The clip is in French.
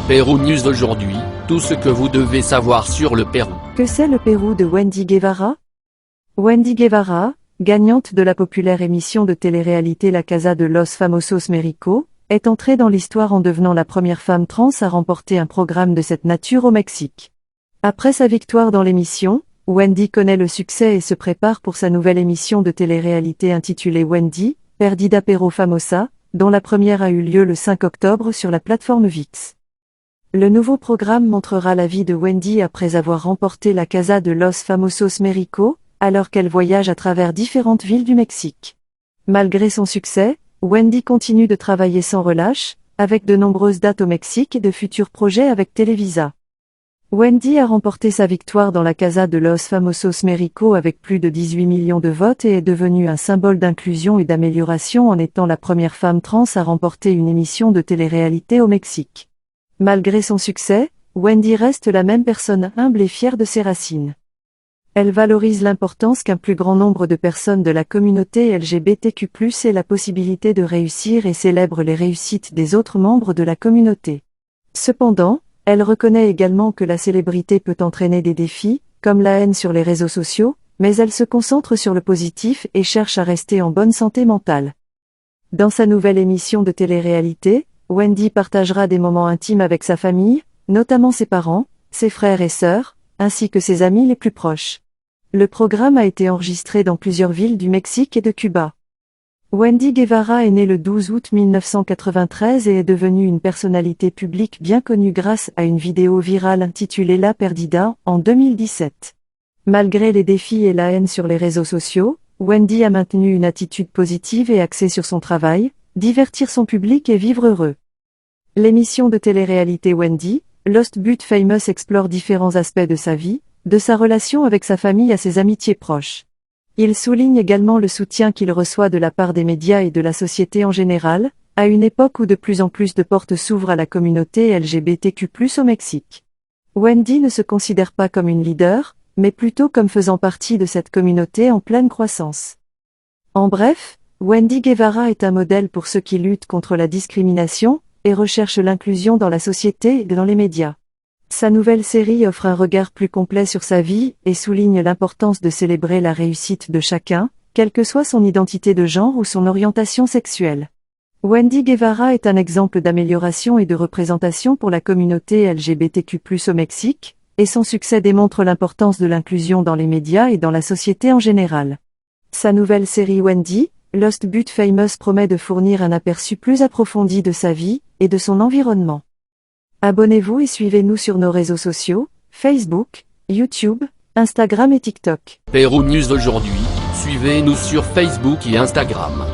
Pérou News aujourd'hui, tout ce que vous devez savoir sur le Pérou. Que c'est le Pérou de Wendy Guevara? Wendy Guevara, gagnante de la populaire émission de télé-réalité La Casa de los Famosos México, est entrée dans l'histoire en devenant la première femme trans à remporter un programme de cette nature au Mexique. Après sa victoire dans l'émission, Wendy connaît le succès et se prépare pour sa nouvelle émission de télé-réalité intitulée Wendy, Perdida pero Famosa, dont la première a eu lieu le 5 octobre sur la plateforme ViX. Le nouveau programme montrera la vie de Wendy après avoir remporté la Casa de los Famosos México, alors qu'elle voyage à travers différentes villes du Mexique. Malgré son succès, Wendy continue de travailler sans relâche, avec de nombreuses dates au Mexique et de futurs projets avec Televisa. Wendy a remporté sa victoire dans la Casa de los Famosos México avec plus de 18 millions de votes et est devenue un symbole d'inclusion et d'amélioration en étant la première femme trans à remporter une émission de télé-réalité au Mexique. Malgré son succès, Wendy reste la même personne humble et fière de ses racines. Elle valorise l'importance qu'un plus grand nombre de personnes de la communauté LGBTQ+ ait la possibilité de réussir et célèbre les réussites des autres membres de la communauté. Cependant, elle reconnaît également que la célébrité peut entraîner des défis, comme la haine sur les réseaux sociaux, mais elle se concentre sur le positif et cherche à rester en bonne santé mentale. Dans sa nouvelle émission de télé-réalité, Wendy partagera des moments intimes avec sa famille, notamment ses parents, ses frères et sœurs, ainsi que ses amis les plus proches. Le programme a été enregistré dans plusieurs villes du Mexique et de Cuba. Wendy Guevara est née le 12 août 1993 et est devenue une personnalité publique bien connue grâce à une vidéo virale intitulée La Perdida, en 2017. Malgré les défis et la haine sur les réseaux sociaux, Wendy a maintenu une attitude positive et axée sur son travail, divertir son public et vivre heureux. L'émission de télé-réalité Wendy, Lost But Famous explore différents aspects de sa vie, de sa relation avec sa famille à ses amitiés proches. Il souligne également le soutien qu'il reçoit de la part des médias et de la société en général, à une époque où de plus en plus de portes s'ouvrent à la communauté LGBTQ+ au Mexique. Wendy ne se considère pas comme une leader, mais plutôt comme faisant partie de cette communauté en pleine croissance. En bref, Wendy Guevara est un modèle pour ceux qui luttent contre la discrimination et recherchent l'inclusion dans la société et dans les médias. Sa nouvelle série offre un regard plus complet sur sa vie et souligne l'importance de célébrer la réussite de chacun, quelle que soit son identité de genre ou son orientation sexuelle. Wendy Guevara est un exemple d'amélioration et de représentation pour la communauté LGBTQ+ au Mexique, et son succès démontre l'importance de l'inclusion dans les médias et dans la société en général. Sa nouvelle série Wendy, Lost But Famous promet de fournir un aperçu plus approfondi de sa vie et de son environnement. Abonnez-vous et suivez-nous sur nos réseaux sociaux, Facebook, YouTube, Instagram et TikTok. Pérou News aujourd'hui, suivez-nous sur Facebook et Instagram.